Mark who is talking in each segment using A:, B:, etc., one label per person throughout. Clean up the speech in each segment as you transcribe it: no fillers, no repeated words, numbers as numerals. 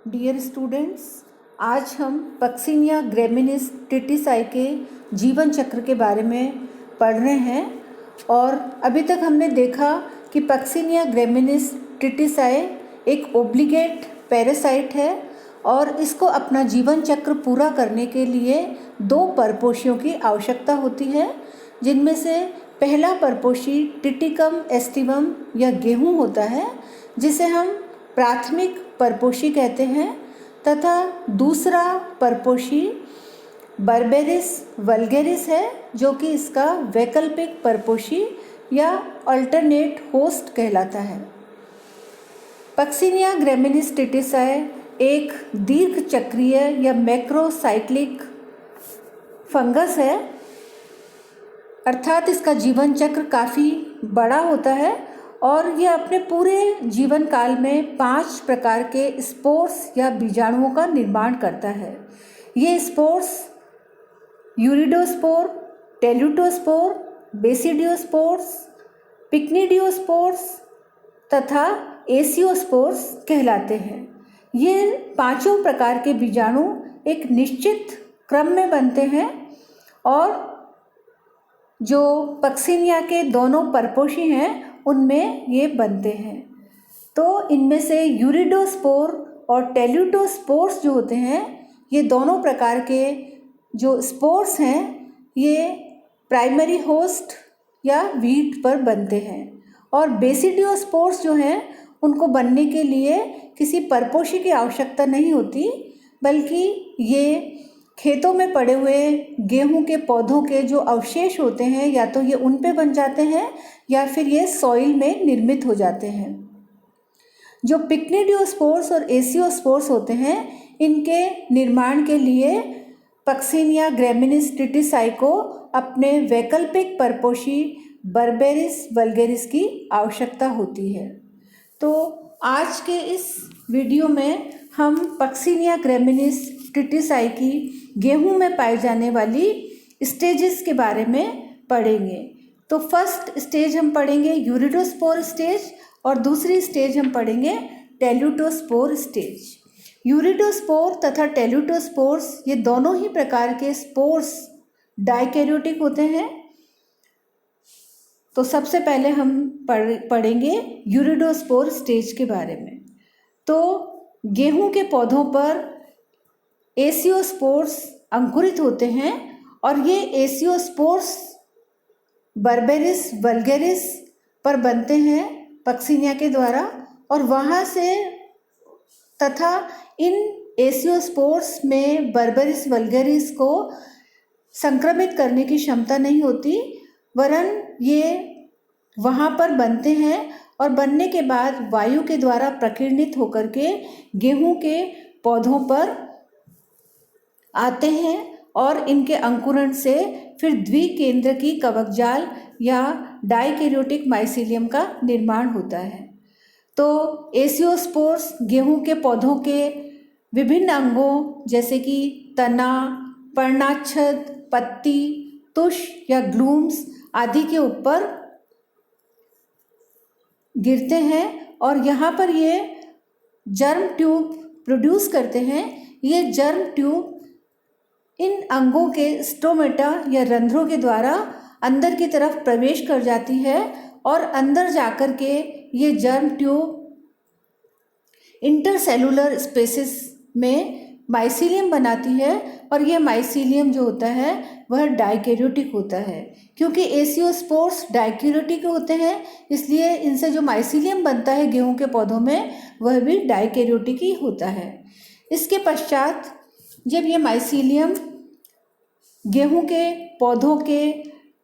A: Dear students, आज हम Puccinia ग्रेमिनिस टिटिसाई के जीवन चक्र के बारे में पढ़ रहे हैं। और अभी तक हमने देखा कि पक्सिनिया ग्रेमिनिस टिटिसाई एक ओब्लिगेट पैरासाइट है और इसको अपना जीवन चक्र पूरा करने के लिए 2 परपोषियों की आवश्यकता होती है, जिनमें से पहला परपोषी टिटिकम एस्टिवम या गेहूँ होता है, जिसे हम प्राथमिक परपोषी कहते हैं, तथा दूसरा परपोषी बर्बेरिस वल्गेरिस है, जो कि इसका वैकल्पिक परपोषी या अल्टरनेट होस्ट कहलाता है। पक्सिनिया ग्रेमिनिस टिटिसाई एक दीर्घ चक्रीय या मैक्रोसाइक्लिक फंगस है, अर्थात इसका जीवन चक्र काफ़ी बड़ा होता है और यह अपने पूरे जीवन काल में 5 प्रकार के स्पोर्स या बीजाणुओं का निर्माण करता है। ये स्पोर्स यूरिडोस्पोर, टेलुटोस्पोर, बेसिडियोस्पोर्स, पिक्निडियोस्पोर्स तथा एसियोस्पोर्स कहलाते हैं। ये 5 प्रकार के बीजाणु एक निश्चित क्रम में बनते हैं और जो पक्सिनिया के दोनों परपोषी हैं उनमें ये बनते हैं। तो इनमें से यूरिडोस्पोर और टेलुटोस्पोर्स जो होते हैं, ये दोनों प्रकार के जो स्पोर्स हैं ये प्राइमरी होस्ट या वीट पर बनते हैं। और बेसिडियोस्पोर्स जो हैं उनको बनने के लिए किसी परपोषी की आवश्यकता नहीं होती, बल्कि ये खेतों में पड़े हुए गेहूं के पौधों के जो अवशेष होते हैं, या तो ये उन पे बन जाते हैं या फिर ये सॉइल में निर्मित हो जाते हैं। जो पिक्निडियोस्पोर्स और एसियोस्पोर्स होते हैं, इनके निर्माण के लिए पक्सिनिया ग्रेमिनिस टिटिसाई को अपने वैकल्पिक परपोषी बर्बेरिस वल्गेरिस की आवश्यकता होती है। तो आज के इस वीडियो में हम पक्सिनिया ग्रेमिनिस टिटिसाई की गेहूं में पाई जाने वाली स्टेजेस के बारे में पढ़ेंगे। तो फर्स्ट स्टेज हम पढ़ेंगे यूरिडोस्पोर स्टेज और दूसरी स्टेज हम पढ़ेंगे टेलुटोस्पोर स्टेज। यूरिडोस्पोर तथा टेलुटोस्पोर्स ये दोनों ही प्रकार के स्पोर्स डाइकैरियोटिक होते हैं। तो सबसे पहले हम पढ़ेंगे यूरिडोस्पोर स्टेज के बारे में। तो गेहूं के पौधों पर एसियोस्पोर्स अंकुरित होते हैं और ये एसियोस्पोर्स बर्बेरिस वल्गेरिस पर बनते हैं पक्सिनिया के द्वारा, और वहाँ से तथा इन एसियोस्पोर्स में बर्बेरिस वल्गेरिस को संक्रमित करने की क्षमता नहीं होती, वरन ये वहाँ पर बनते हैं और बनने के बाद वायु के द्वारा प्रकीर्णित होकर के गेहूं के पौधों पर आते हैं और इनके अंकुरण से फिर द्विकेंद्रकी कवकजाल या डाइकैरियोटिक माइसीलियम का निर्माण होता है। तो एसियोस्पोर्स गेहूं के पौधों के विभिन्न अंगों जैसे कि तना, पर्णाच्छद, पत्ती, तुष या ग्लूम्स आदि के ऊपर गिरते हैं और यहाँ पर ये जर्म ट्यूब प्रोड्यूस करते हैं। ये जर्म ट्यूब इन अंगों के स्टोमेटा या रंध्रों के द्वारा अंदर की तरफ प्रवेश कर जाती है और अंदर जाकर के ये जर्म ट्यूब इंटरसेलुलर स्पेसिस में माइसीलियम बनाती है और यह माइसीलियम जो होता है वह डाइकैरियोटिक होता है। क्योंकि एसियोस्पोर्स डाइकैरियोटिक होते हैं, इसलिए इनसे जो माइसीलियम बनता है गेहूं के पौधों में वह भी डाइकैरियोटिक ही होता है। इसके पश्चात जब ये माइसीलियम गेहूं के पौधों के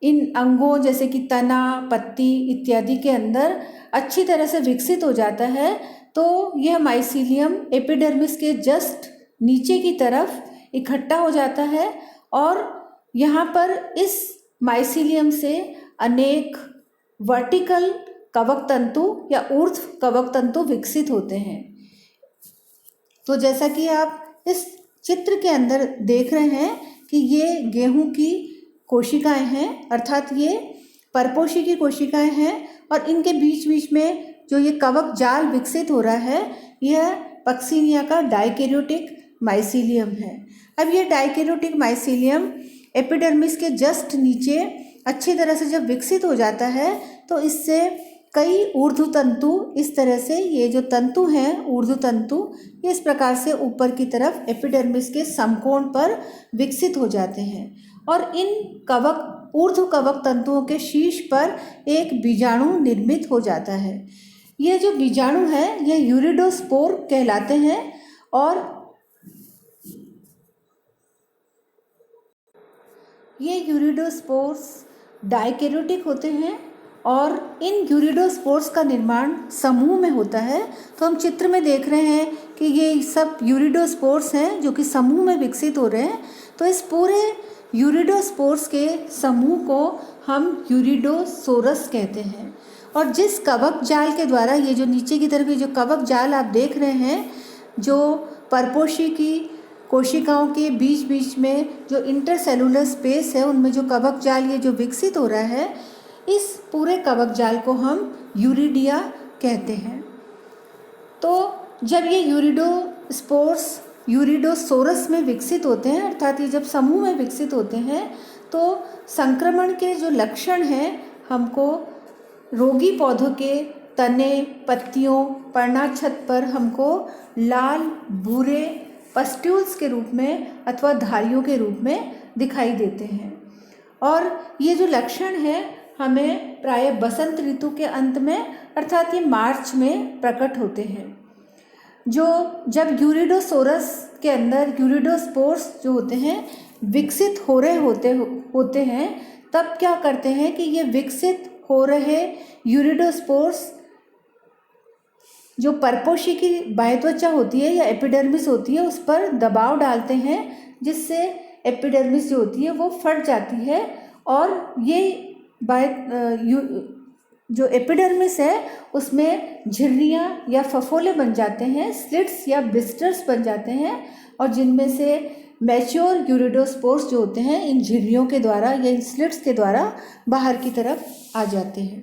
A: इन अंगों जैसे कि तना, पत्ती इत्यादि के अंदर अच्छी तरह से विकसित हो जाता है, तो यह माइसीलियम एपिडर्मिस के जस्ट नीचे की तरफ इकट्ठा हो जाता है और यहाँ पर इस माइसीलियम से अनेक वर्टिकल कवक तंतु या ऊर्ध्व कवक तंतु विकसित होते हैं। तो जैसा कि आप इस चित्र के अंदर देख रहे हैं कि ये गेहूं की कोशिकाएं हैं, अर्थात ये परपोषी की कोशिकाएं हैं और इनके बीच बीच में जो ये कवक जाल विकसित हो रहा है, यह पक्सिनिया का डाइकैरियोटिक माइसीलियम है। अब ये डाइकैरियोटिक माइसीलियम एपिडर्मिस के जस्ट नीचे अच्छी तरह से जब विकसित हो जाता है तो इससे कई ऊर्ध्व तंतु, इस तरह से ये जो तंतु हैं ऊर्ध्व तंतु, ये इस प्रकार से ऊपर की तरफ एपिडर्मिस के समकोण पर विकसित हो जाते हैं और इन कवक, ऊर्ध्व कवक तंतुओं के शीर्ष पर एक बीजाणु निर्मित हो जाता है। ये जो बीजाणु है ये यूरिडोस्पोर कहलाते हैं और ये यूरिडोस्पोर्स डाइकैरियोटिक होते हैं और इन यूरिडोस्पोर्स का निर्माण समूह में होता है। तो हम चित्र में देख रहे हैं कि ये सब यूरिडोस्पोर्स हैं जो कि समूह में विकसित हो रहे हैं। तो इस पूरे यूरिडोस्पोर्स के समूह को हम यूरिडोसोरस कहते हैं। और जिस कवक जाल के द्वारा, ये जो नीचे की तरफ जो कवक जाल आप देख रहे हैं, जो परपोषी की कोशिकाओं के बीच बीच में जो इंटरसेलुलर स्पेस है उनमें जो कवक जाल ये जो विकसित हो रहा है, इस पूरे कवक जाल को हम यूरिडिया कहते हैं। तो जब ये यूरिडोस्पोर्स यूरिडोसोरस में विकसित होते हैं, अर्थात ये जब समूह में विकसित होते हैं, तो संक्रमण के जो लक्षण हैं हमको रोगी पौधों के तने, पत्तियों, पर्णाक्षत पर हमको लाल भूरे पस्ट्यूल्स के रूप में अथवा धारियों के रूप में दिखाई देते हैं। और ये जो लक्षण है हमें प्रायः बसंत ऋतु के अंत में, अर्थात ये मार्च में प्रकट होते हैं। जो जब यूरिडोसोरस के अंदर यूरिडोस्पोर्स जो होते हैं विकसित हो रहे होते हैं, तब क्या करते हैं कि ये विकसित हो रहे यूरिडोस्पोर्स जो परपोषी की बाह्यत्वचा होती है या एपिडर्मिस होती है उस पर दबाव डालते हैं, जिससे एपिडर्मिस जो होती है वो फट जाती है और ये जो एपिडर्मिस है उसमें झिर्रियाँ या फफोले बन जाते हैं, स्लिट्स या ब्लिस्टर्स बन जाते हैं, और जिनमें से मैच्योर यूरिडोस्पोर्स जो होते हैं इन झिर्रियों के द्वारा या इन स्लिट्स के द्वारा बाहर की तरफ आ जाते हैं।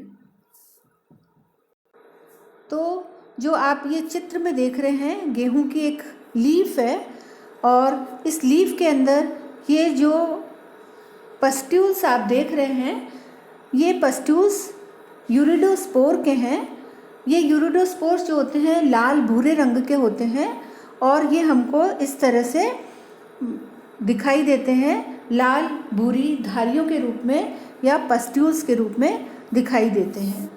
A: तो जो आप ये चित्र में देख रहे हैं, गेहूं की एक लीफ है और इस लीफ के अंदर ये जो पस्ट्यूल्स आप देख रहे हैं, ये पस्ट्यूल्स यूरिडोस्पोर के हैं। ये यूरिडोस्पोर्स जो होते हैं लाल भूरे रंग के होते हैं और ये हमको इस तरह से दिखाई देते हैं, लाल भूरी धारियों के रूप में या पस्ट्यूल्स के रूप में दिखाई देते हैं।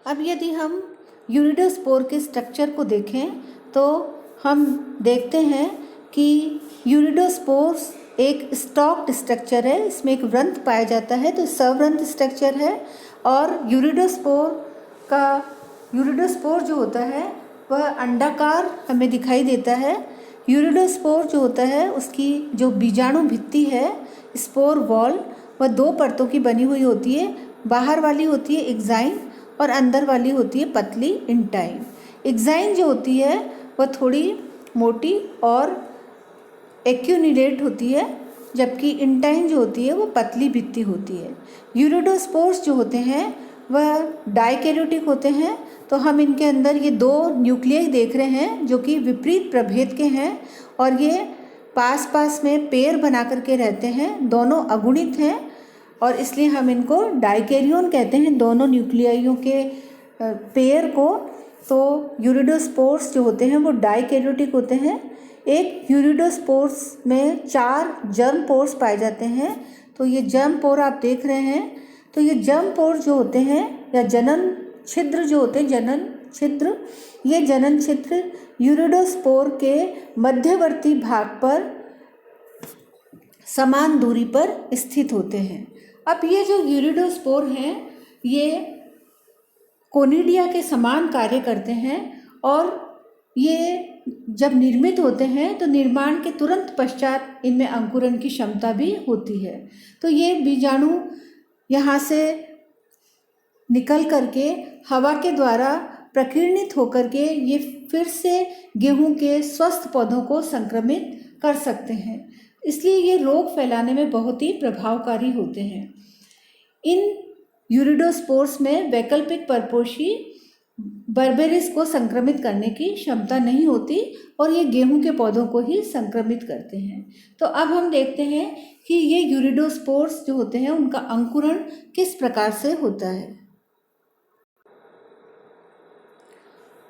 A: अब यदि हम यूरिडोस्पोर के स्ट्रक्चर को देखें तो हम देखते हैं कि यूरिडोस्पोर्स एक स्टॉक्ड स्ट्रक्चर है, इसमें एक व्रंत पाया जाता है, तो सव्रंत स्ट्रक्चर है। और यूरिडोस्पोर जो होता है वह अंडाकार हमें दिखाई देता है। यूरिडोस्पोर जो होता है उसकी जो बीजाणु भित्ति है, स्पोर वॉल, वह दो परतों की बनी हुई होती है। बाहर वाली होती है एक्साइन और अंदर वाली होती है पतली इंटाइन। एक्साइन जो होती है वह थोड़ी मोटी और एक्यूनिलेट होती है, जबकि इंटाइन जो होती है वो पतली भित्ति होती है। यूरिडोस्पोर्स जो होते हैं वह डाइकैरियोटिक होते हैं। तो हम इनके अंदर ये दो न्यूक्लियस देख रहे हैं जो कि विपरीत प्रभेद के हैं और ये पास पास में पेयर बना करके रहते हैं, दोनों अगुणित हैं और इसलिए हम इनको डाइकैरियोन कहते हैं, दोनों न्यूक्लियाइयों के पेयर को। तो यूरिडोस्पोर्स जो होते हैं वो डाइकैरियोटिक होते हैं। एक यूरिडोस्पोर्स में 4 जर्म पोर्स पाए जाते हैं। तो ये जर्म पोर आप देख रहे हैं, तो ये जर्म पोर जो होते हैं या जनन छिद्र जो होते हैं, जनन छिद्र, ये जनन छिद्र यूरिडोस्पोर के मध्यवर्ती भाग पर समान दूरी पर स्थित होते हैं। अब ये जो यूरिडोस्पोर हैं ये कोनिडिया के समान कार्य करते हैं और ये जब निर्मित होते हैं तो निर्माण के तुरंत पश्चात इनमें अंकुरण की क्षमता भी होती है। तो ये बीजाणु यहाँ से निकल करके हवा के द्वारा प्रकीर्णित होकर के ये फिर से गेहूं के स्वस्थ पौधों को संक्रमित कर सकते हैं, इसलिए ये रोग फैलाने में बहुत ही प्रभावकारी होते हैं। इन यूरिडोस्पोर्स में वैकल्पिक परपोषी बर्बेरिस को संक्रमित करने की क्षमता नहीं होती और ये गेहूं के पौधों को ही संक्रमित करते हैं। तो अब हम देखते हैं कि ये यूरिडोस्पोर्स जो होते हैं उनका अंकुरण किस प्रकार से होता है।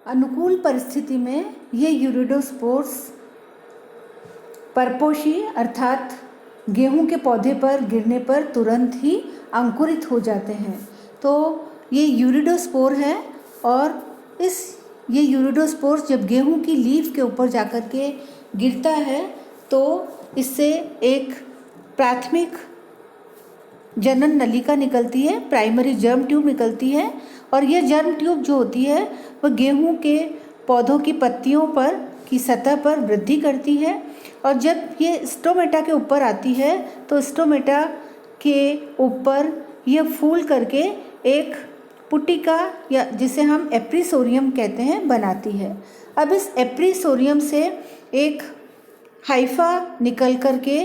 A: अनुकूल परिस्थिति में ये यूरिडोस्पोर्स परपोषी अर्थात गेहूं के पौधे पर गिरने पर तुरंत ही अंकुरित हो जाते हैं। तो ये यूरिडोस्पोर है और ये यूरिडोस्पोर्स जब गेहूं की लीफ के ऊपर जाकर के गिरता है तो इससे एक प्राथमिक जनन नलिका निकलती है, प्राइमरी जर्म ट्यूब निकलती है और यह जर्म ट्यूब जो होती है वह गेहूं के पौधों की पत्तियों पर की सतह पर वृद्धि करती है और जब ये स्टोमेटा के ऊपर आती है तो स्टोमेटा के ऊपर यह फूल करके एक पुटिका या जिसे हम एप्रीसोरियम कहते हैं बनाती है। अब इस एप्रीसोरियम से एक हाइफा निकल करके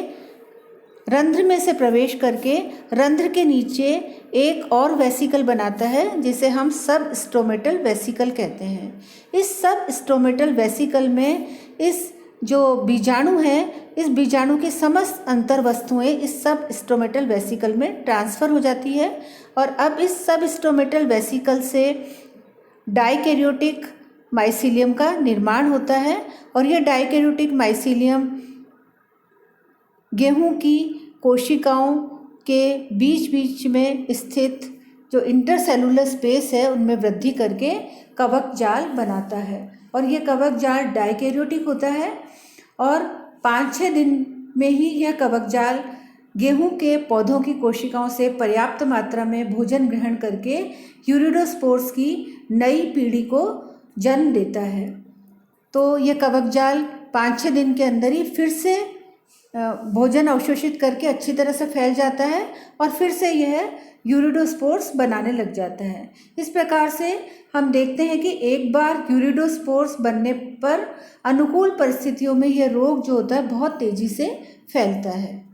A: रंध्र में से प्रवेश करके रंध्र के नीचे एक और वेसिकल बनाता है जिसे हम सब स्टोमेटल वेसिकल कहते हैं। इस सब स्टोमेटल वेसिकल में इस जो बीजाणु है इस बीजाणु की समस्त अंतर वस्तुएं इस सब स्टोमेटल वेसिकल में ट्रांसफ़र हो जाती है और अब इस सब स्टोमेटल वेसिकल से डाइकैरियोटिक माइसीलियम का निर्माण होता है और यह डाइकैरियोटिक माइसीलियम गेहूं की कोशिकाओं के बीच बीच में स्थित जो इंटरसेलुलर स्पेस है उनमें वृद्धि करके कवक जाल बनाता है और ये कवक जाल डाइकैरियोटिक होता है और 5-6 दिन में ही यह कवक जाल गेहूं के पौधों की कोशिकाओं से पर्याप्त मात्रा में भोजन ग्रहण करके यूरिडोस्पोर्स की नई पीढ़ी को जन्म देता है। तो यह कवक जाल 5-6 दिन के अंदर ही फिर से भोजन अवशोषित करके अच्छी तरह से फैल जाता है और फिर से यह यूरिडोस्पोर्स बनाने लग जाता है। इस प्रकार से हम देखते हैं कि एक बार यूरिडोस्पोर्स बनने पर अनुकूल परिस्थितियों में यह रोग जो होता है बहुत तेज़ी से फैलता है।